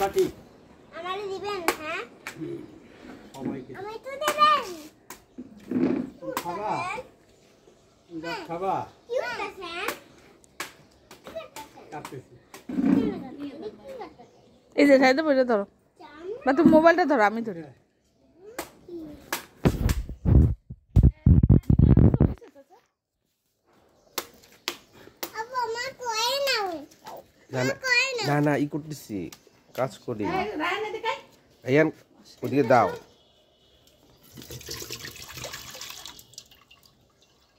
কাটি আমারে দিবেন হ্যাঁ সবাইকে আমি তো দেবেন খাবা খাবা কি করতেছেন কাটতেছি এই যে সাইডে বসে ধরো বা তুমি মোবাইলটা ধরো আমি ধরি আব্বু আমার কই নাও না না ই করতেছি কাজ করি আয়ান ওদিকে দাও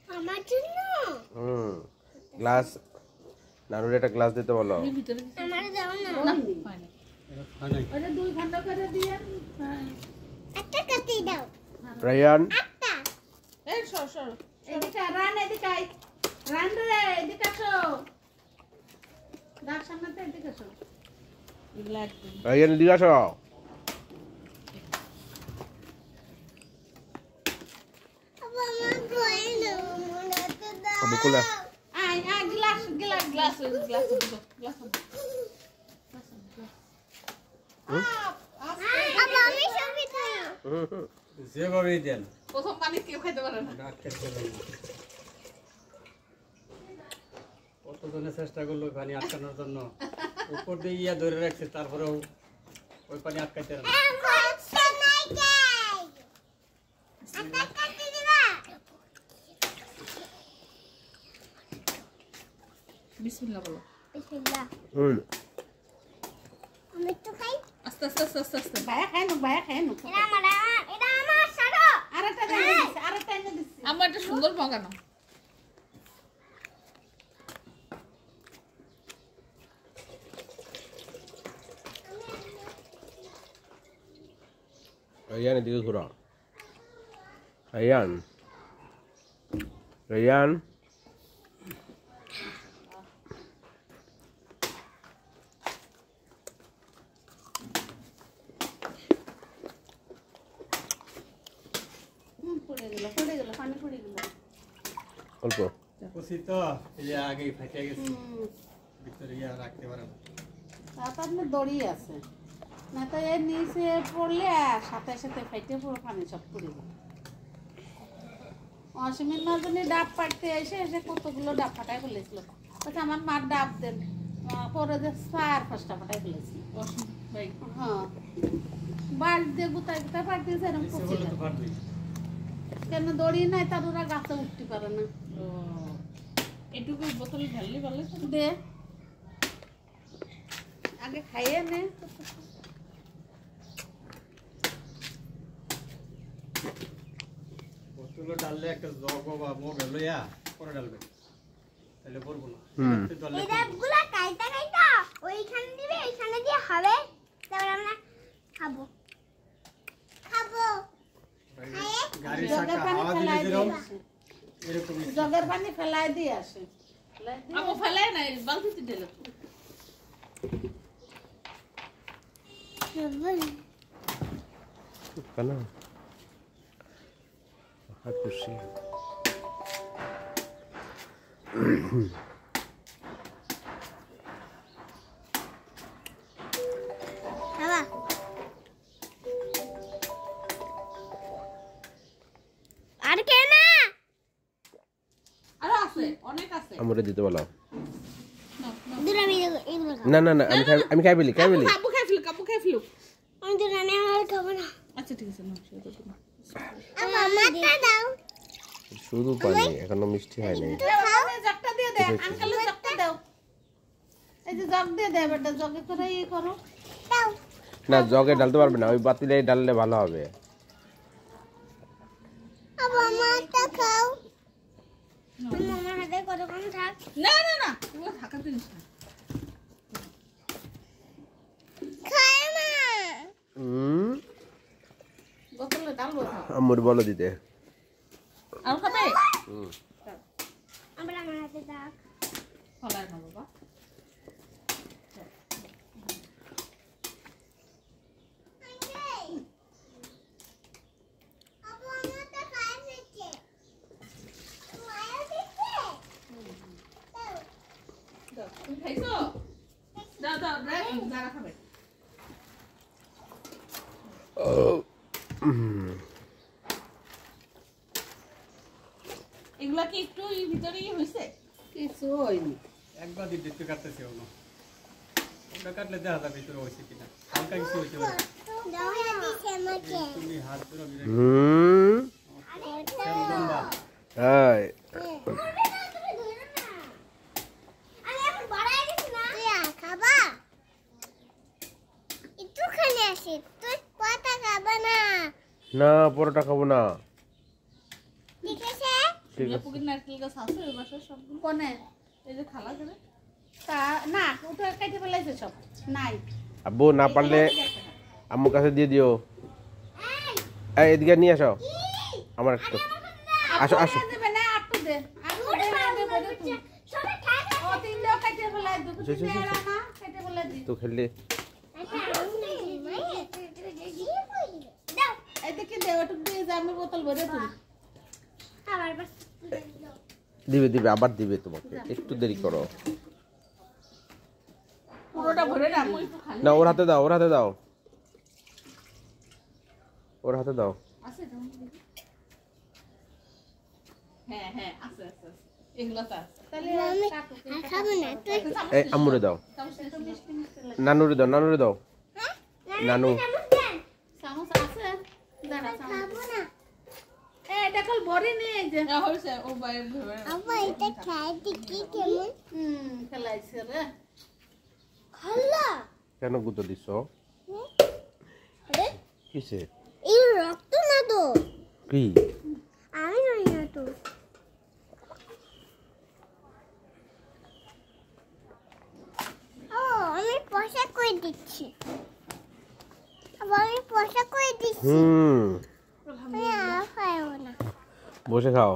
আমার জন্য গ্লাস নানুর একটা গ্লাস দিতে বলো আমারে দাও না ওটা 2 ঘন্টা করে দিয়ে একটা কাটি দাও রায়ান একটা এই সর সর এদিকে রান এদিকে আই রান রে এদিকে আসো দাগ সামনেতে এদিকে আসো এগুলা একদম রায়ান এদিকে আসো আব্বু আমার কই নাও মনে তো দাও আবু কোলা আই glass glass glass glass glass আব্বু আমি সবই খাই যেভাবে দেন প্রথম পানি কেউ খেতে পারে না ডাক খেতে পারি না কতজনে চেষ্টা করলো পানি আটকানোর জন্য উপর দিয়ে ইয়া ধরে রাখছে তারপরেও ওই পানি আটকাইতে পারে না কইছে নাই গাই একটা কাটি দিবা বিসমিল্লাহ বলো বিসমিল্লাহ আমি তো খাই আস্তে আস্তে আস্তে আস্তে আস্তে ভাইয়া খায় না এটা আমার সারো আরেকটা এনে দিচ্ছি আমার একটা সুন্দর বাগানো রায়ান এদিকে ঘুরো রায়ান রায়ান পড়ে গেল পানি পড়ে গেল অল্প খুশি তো এই আগেই ফাটে গেছে ভিতরে ইয়া রাখতে পারে না তারপর দড়ি আছে না তো এর নিচে পড়লে সাথে সাথে ফাইটে পুরো পানি সব পড়ে গেল অসীমের মাজনী ডাব পাড়তে এসে কতগুলো ডাব ফাটাই ফেলেছিল বলছে আমার মার ডাব দেন পরে যে 4-5টা ফাটাই ফেলেছি হ্যাঁ বাড়ি দিয়ে গুতায় পাড়তেছে এরকম ইচ্ছে করছিল করলে তো পারবি কেন দড়ি নাই তার ওরা গাছে উঠতে পারে না এটুকু বোতল ঢাললে ভালো দে আগে খাইয়ে নে বোতল ডাললে একটা জগ বা মগ লইয়া পরে ডালবে তাহলে পড়বো না জলে এই ডাবগুলা কাইটা ওইখানে দিবে এইখানে দিয়ে হবে তারপর আমরা খাবো গাড়ির জগের চাকা পানি হাওয়া দিলে ফেলাই দিয়ে যেরকম আসে এরকম জগের পানি ফেলাই দিয়ে আসে আমো ফেলাই নাই বালতিতে ঢেলে কেন খুশি বাবা আর কে না আরো আছে অনেক আছে আমরা দিতে বলো দূর আমি এগুলো খাবো না না না আমি খাই বলি কাবু খাই ফেলু আমি দূর আমি আর খাবো না আচ্ছা ঠিক আছে না সেটা তো না আমারটা দাও শুধু পানি এখনো মিষ্টি হয় নাই জগটা দিয়ে দে আঙ্কেলের জগটা দাও এই যে জগ দিয়ে দে বেটা জগে করে ই করো দাও না জগে ডালতে পারবে না ওই বাতিলে ডাললে ভালো হবে আবার আমারটা খাও আমার হাতে কতক্ষণ থাক না ওগুলো থাকা জিনিস না খাই না বোতলে ডালবো আমার বলো দিতে আর খাবে আবার আমার হাতে থাক ফলায় না বাবা তুমি খাইছো দাও দাও যারা খাবে এগুলা কি একটু ভিতরেই হয়েছে? কিছু হয়নি। একবার দিতে একটু কাটতেছে ওগুলো। ওটা কাটলে দেখা যাবে ভিতরে হয়েছে কিনা। হালকা কিছু হয়েছে বলে। তুমি হাত ধরো আমি রাখি। লম্বা। এই আমি এখন বড় হয়ে গেছি না? খাবা? একটুখানি আসি, তুই কটা খাবা না? না পরোটা খাবো না। ঠিক আছে? ঠিক আছে। পুকুর নারকেল গাছ আছে ওই বাসার সবগুলো? কোনে? এই যে খালা করে? তা না, ওটা কেটে ফেলাইছে সব। নাই। আব্বু না পারলে আম্মুর কাছে দিয়ে দিও। এই এদিকে নিয়ে আসো আমার একটু। আসো আসো। দেবে না, আটটু দে। আটটু দে না দে বলে তুই। সবাই খায় না? ও তিনটাও কেটে ফেলাই দে। জি, জি, জি, জি। না কেটে ফেলাই দি। তো খেললি দাও, এই দেখি দে ওটুক দিয়ে যা, আমি বোতল ভরে তুলি। আবার বাস দিবে দিবে আবার দিবে তোমাকে, একটু দেরি করো। পুরোটা ভরে না, আমি একটু খালি। না ওর হাতে দাও, ওর হাতে দাও, ওর হাতে দাও। আছে তো? হ্যাঁ হ্যাঁ আছে আছে আছে। এগুলো তো আছে। তাহলে আমি কাটো। আর খাবো না, তুই এই আম্মুরে দাও, চামচ একটু মিষ্টি মিষ্টি লাগে। নানুরে দাও, নানুরে দাও। নানু চামচ আছে? দাঁড়া চামচ। খাবো না। এটা কল ভরে নে এই যে। হইছে ও ভাই ভরে। আব্বা এটা খাই দেখি কেমন খেলাইছে রে। খাল্লা কেন গুঁতো দিছ? আরে কিসে? এই রক্ত না তো, কি? আমি নই না তো। ও আমি পোশাক করে দিচ্ছি, আবার আমি পোশাক করে দিচ্ছি। আমি আর খাইব না। বসে খাও।